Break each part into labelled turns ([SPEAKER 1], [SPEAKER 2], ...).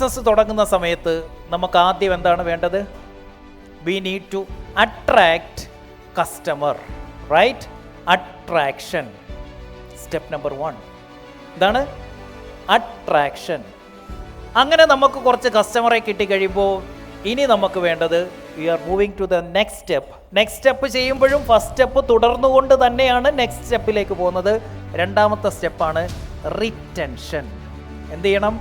[SPEAKER 1] Business തുടങ്ങുന്ന സമയത്ത് നമുക്ക് ആദ്യം എന്താണ് വേണ്ടത്? We need to attract customer, right? Attraction, step number 1. എന്താണ്? അട്രാക്ഷൻ. അങ്ങനെ നമുക്ക് കുറച്ച് കസ്റ്റമറെ കിട്ടിക്കഴിയുമ്പോൾ ഇനി നമുക്ക് വേണ്ടത് we are moving to the next step. Next step ചെയ്യുമ്പോഴും ഫസ്റ്റ് സ്റ്റെപ്പ് തുടർന്നുകൊണ്ട് തന്നെയാണ് നെക്സ്റ്റ് സ്റ്റെപ്പിലേക്ക് പോകുന്നത്. രണ്ടാമത്തെ സ്റ്റെപ്പാണ് റിറ്റൻഷൻ. എന്ത് ചെയ്യണം?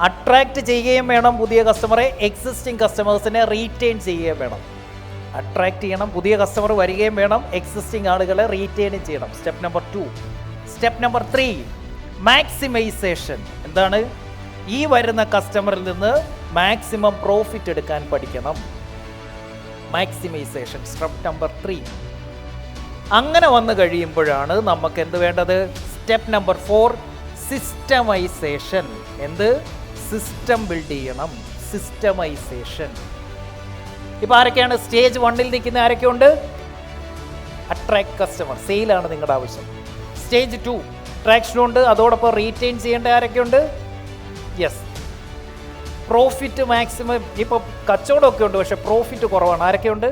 [SPEAKER 1] അട്രാക്റ്റ് ചെയ്യുകയും വേണം പുതിയ കസ്റ്റമറെ, എക്സിസ്റ്റിംഗ് കസ്റ്റമേഴ്സിനെ റീറ്റെയിൻ ചെയ്യുകയും വേണം. അട്രാക്റ്റ് ചെയ്യണം, പുതിയ കസ്റ്റമർ വരികയും വേണം, എക്സിസ്റ്റിംഗ് ആളുകളെ റീറ്റെയിനും ചെയ്യണം. Step number 2. Step number 3, maximisation. എന്താണ്? ഈ വരുന്ന കസ്റ്റമറിൽ നിന്ന് മാക്സിമം പ്രോഫിറ്റ് എടുക്കാൻ പഠിക്കണം. Maximisation, step number 3. അങ്ങനെ വന്നു കഴിയുമ്പോഴാണ് നമുക്ക് എന്ത് വേണ്ടത്? Step number 4, സിസ്റ്റമൈസേഷൻ. എന്ത്? സിസ്റ്റം ബിൽഡ് ചെയ്യണം. സിസ്റ്റമൈസേഷൻ. ഇപ്പം ആരൊക്കെയാണ് സ്റ്റേജ് 1-ൽ നിൽക്കുന്ന? ആരൊക്കെയുണ്ട്? അട്രാക്ട് കസ്റ്റമർ, സെയിലാണ് നിങ്ങളുടെ ആവശ്യം. സ്റ്റേജ് 2 അട്രാക്ഷനുണ്ട്, അതോടൊപ്പം റീറ്റെയിൻ ചെയ്യേണ്ട ആരൊക്കെയുണ്ട്? Yes, profit maximum. ഇപ്പോൾ കച്ചവടമൊക്കെ ഉണ്ട്, പക്ഷേ പ്രോഫിറ്റ് കുറവാണ്. ആരൊക്കെയുണ്ട്?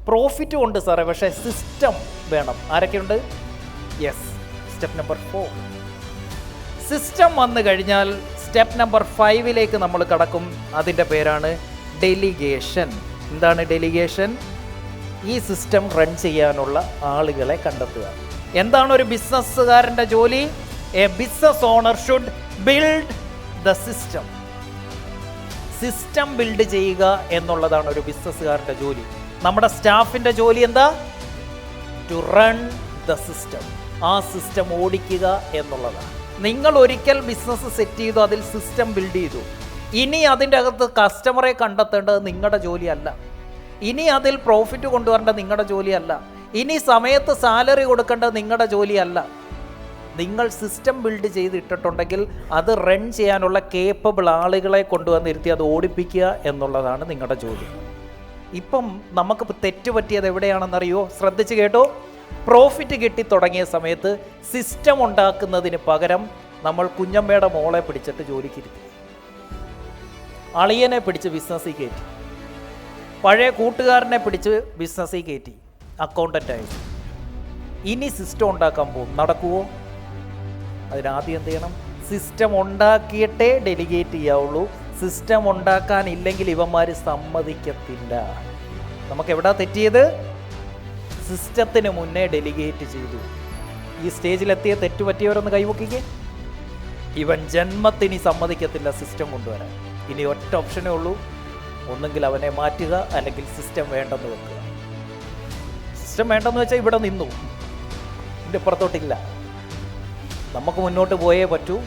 [SPEAKER 1] പ്രോഫിറ്റും ഉണ്ട് സാറേ, പക്ഷേ സിസ്റ്റം വേണം. ആരൊക്കെയുണ്ട്? Yes, step number 4. സിസ്റ്റം വന്നു കഴിഞ്ഞാൽ സ്റ്റെപ്പ് നമ്പർ 5-ലേക്ക് നമ്മൾ കടക്കും. അതിൻ്റെ പേരാണ് ഡെലിഗേഷൻ. എന്താണ് ഡെലിഗേഷൻ? ഈ സിസ്റ്റം റൺ ചെയ്യാനുള്ള ആളുകളെ കണ്ടെത്തുക. എന്താണ് ഒരു ബിസിനസ്സുകാരൻ്റെ ജോലി? A business owner should build the system. System build ചെയ്യുക എന്നുള്ളതാണ് ഒരു ബിസിനസ്സുകാരൻ്റെ ജോലി. നമ്മുടെ സ്റ്റാഫിൻ്റെ ജോലി എന്താ? To run the system. ആ സിസ്റ്റം ഓടിക്കുക എന്നുള്ളതാണ്. നിങ്ങൾ ഒരിക്കൽ ബിസിനസ് സെറ്റ് ചെയ്തു, അതിൽ സിസ്റ്റം ബിൽഡ് ചെയ്തു. ഇനി അതിൻ്റെ അകത്ത് കസ്റ്റമറെ കണ്ടെത്തേണ്ടത് നിങ്ങളുടെ ജോലിയല്ല. ഇനി അതിൽ പ്രോഫിറ്റ് കൊണ്ടുവരേണ്ടത് നിങ്ങളുടെ ജോലിയല്ല. ഇനി സമയത്ത് സാലറി കൊടുക്കേണ്ടത് നിങ്ങളുടെ ജോലിയല്ല. നിങ്ങൾ സിസ്റ്റം ബിൽഡ് ചെയ്തിട്ടുണ്ടെങ്കിൽ അത് റൺ ചെയ്യാനുള്ള കേപ്പബിൾ ആളുകളെ കൊണ്ടുവന്നിരുത്തി അത് ഓടിപ്പിക്കുക എന്നുള്ളതാണ് നിങ്ങളുടെ ജോലി. ഇപ്പം നമുക്ക് തെറ്റ് പറ്റിയത് എവിടെയാണെന്നറിയോ? ശ്രദ്ധിച്ച് കേട്ടോ. പ്രോഫിറ്റ് കിട്ടി തുടങ്ങിയ സമയത്ത് സിസ്റ്റം ഉണ്ടാക്കുന്നതിന് പകരം നമ്മൾ കുഞ്ഞമ്മയുടെ മോളെ പിടിച്ചിട്ട് ജോലിക്കിരുത്തി, അളിയനെ പിടിച്ച് ബിസിനസ്സിൽ കയറ്റി, പഴയ കൂട്ടുകാരനെ പിടിച്ച് ബിസിനസ്സിൽ കയറ്റി, അക്കൗണ്ടൻ്റായി. ഇനി സിസ്റ്റം ഉണ്ടാക്കാൻ പോകും. നടക്കുമോ? അതിനാദ്യം എന്ത് ചെയ്യണം? സിസ്റ്റം ഉണ്ടാക്കിയിട്ടേ ഡെലിഗേറ്റ് ചെയ്യാവുള്ളൂ. സിസ്റ്റം ഉണ്ടാക്കാനില്ലെങ്കിൽ ഇവന്മാർ സമ്മതിക്കത്തില്ല. നമുക്ക് എവിടാ തെറ്റിയത്? സിസ്റ്റത്തിന് മുന്നേ ഡെലിഗേറ്റ് ചെയ്തു. ഈ സ്റ്റേജിലെത്തിയ തെറ്റുപറ്റിയവരൊന്ന് കൈവക്കിക്കേ. ഇവൻ ജന്മത്തിന് സമ്മതിക്കത്തില്ല സിസ്റ്റം കൊണ്ടുവരാൻ. ഇനി ഒറ്റ ഓപ്ഷനേ ഉള്ളൂ, ഒന്നെങ്കിൽ അവനെ മാറ്റുക, അല്ലെങ്കിൽ സിസ്റ്റം വേണ്ടെന്ന് വെക്കുക. സിസ്റ്റം വേണ്ടെന്ന് വെച്ചാൽ ഇവിടെ നിന്നു, ഇതിൻ്റെ പുറത്തോട്ടില്ല. നമുക്ക് മുന്നോട്ട് പോയേ പറ്റൂ.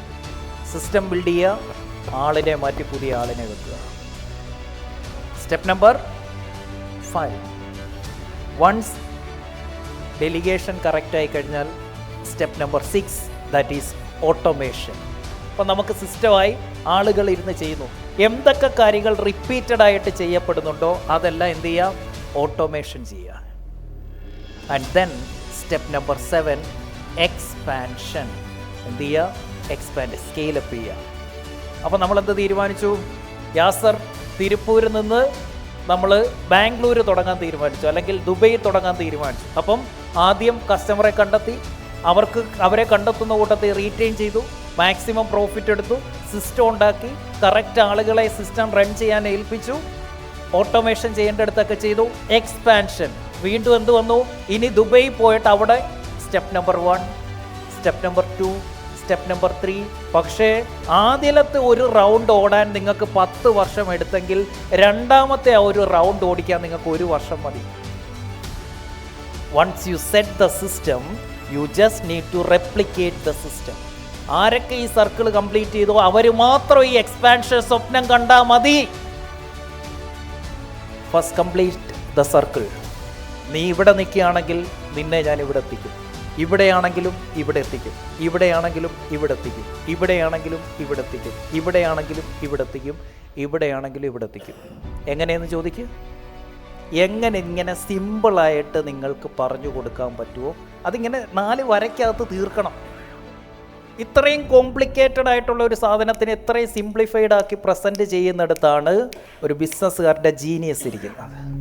[SPEAKER 1] സിസ്റ്റം ബിൽഡ് ചെയ്യുക, ആളിനെ മാറ്റി പുതിയ ആളിനെ വെക്കുക. Step number 5. വൺസ് ഡെലിഗേഷൻ കറക്റ്റായി കഴിഞ്ഞാൽ step number 6, that is automation. അപ്പോൾ നമുക്ക് സിസ്റ്റമായി ആളുകൾ ഇരുന്ന് ചെയ്യുന്നു. എന്തൊക്കെ കാര്യങ്ങൾ റിപ്പീറ്റഡ് ആയിട്ട് ചെയ്യപ്പെടുന്നുണ്ടോ അതെല്ലാം എന്ത് ചെയ്യുക? ഓട്ടോമേഷൻ ചെയ്യുക. And then step number 7, expansion. എന്ത് ചെയ്യുക? എക്സ്പാൻഡ്, സ്കെയിലപ്പ് ചെയ്യുക. അപ്പോൾ നമ്മളെന്ത് തീരുമാനിച്ചു? യാസർ തിരുപ്പൂരിൽ നിന്ന് നമ്മൾ ബാംഗ്ലൂർ തുടങ്ങാൻ തീരുമാനിച്ചു, അല്ലെങ്കിൽ ദുബൈ തുടങ്ങാൻ തീരുമാനിച്ചു. അപ്പം ആദ്യം കസ്റ്റമറെ കണ്ടെത്തി, അവരെ കണ്ടെത്തുന്ന കൂട്ടത്തിൽ റീറ്റെയിൻ ചെയ്തു, മാക്സിമം പ്രോഫിറ്റ് എടുത്തു, സിസ്റ്റം ഉണ്ടാക്കി, കറക്റ്റ് ആളുകളെ സിസ്റ്റം റൺ ചെയ്യാൻ ഏൽപ്പിച്ചു, ഓട്ടോമേഷൻ ചെയ്യേണ്ടടുത്തൊക്കെ ചെയ്തു. എക്സ്പാൻഷൻ. വീണ്ടും എന്ത് വന്നു? ഇനി ദുബൈ പോയിട്ട് അവിടെ step number 1, step number 2, step number 3. പക്ഷേ ആദ്യത്തെ ഒരു റൗണ്ട് ഓടാൻ നിങ്ങൾക്ക് 10 വർഷം എടുത്തെങ്കിൽ രണ്ടാമത്തെ ആ ഒരു റൗണ്ട് ഓടിക്കാൻ നിങ്ങൾക്ക് 1 വർഷം മതി. Once you set the system, you just need to replicate the system. ആരൊക്കെ ഈ സർക്കിൾ കംപ്ലീറ്റ് ചെയ്തോ അവർ മാത്രം ഈ എക്സ്പാൻഷൻ സ്വപ്നം കണ്ടാൽ മതി. First complete the circle. നീ ഇവിടെ നിൽക്കുകയാണെങ്കിൽ നിന്നെ ഞാൻ ഇവിടെ എത്തിക്കും, ഇവിടെയാണെങ്കിലും ഇവിടെ എത്തിക്കും, ഇവിടെയാണെങ്കിലും ഇവിടെ എത്തിക്കും, ഇവിടെയാണെങ്കിലും ഇവിടെ എത്തിക്കും, ഇവിടെയാണെങ്കിലും ഇവിടെ എത്തിക്കും, ഇവിടെയാണെങ്കിലും ഇവിടെ എത്തിക്കും. എങ്ങനെയെന്ന് ചോദിക്കുക. എങ്ങനെ ഇങ്ങനെ സിമ്പിളായിട്ട് നിങ്ങൾക്ക് പറഞ്ഞു കൊടുക്കാൻ പറ്റുമോ? അതിങ്ങനെ 4 വരയ്ക്കകത്ത് തീർക്കണം. ഇത്രയും കോംപ്ലിക്കേറ്റഡ് ആയിട്ടുള്ള ഒരു സാധനത്തിന് ഇത്രയും സിംപ്ലിഫൈഡ് ആക്കി പ്രസൻറ്റ് ചെയ്യുന്നിടത്താണ് ഒരു ബിസിനസ്സുകാരുടെ ജീനിയസ് ഇരിക്കുന്നത്.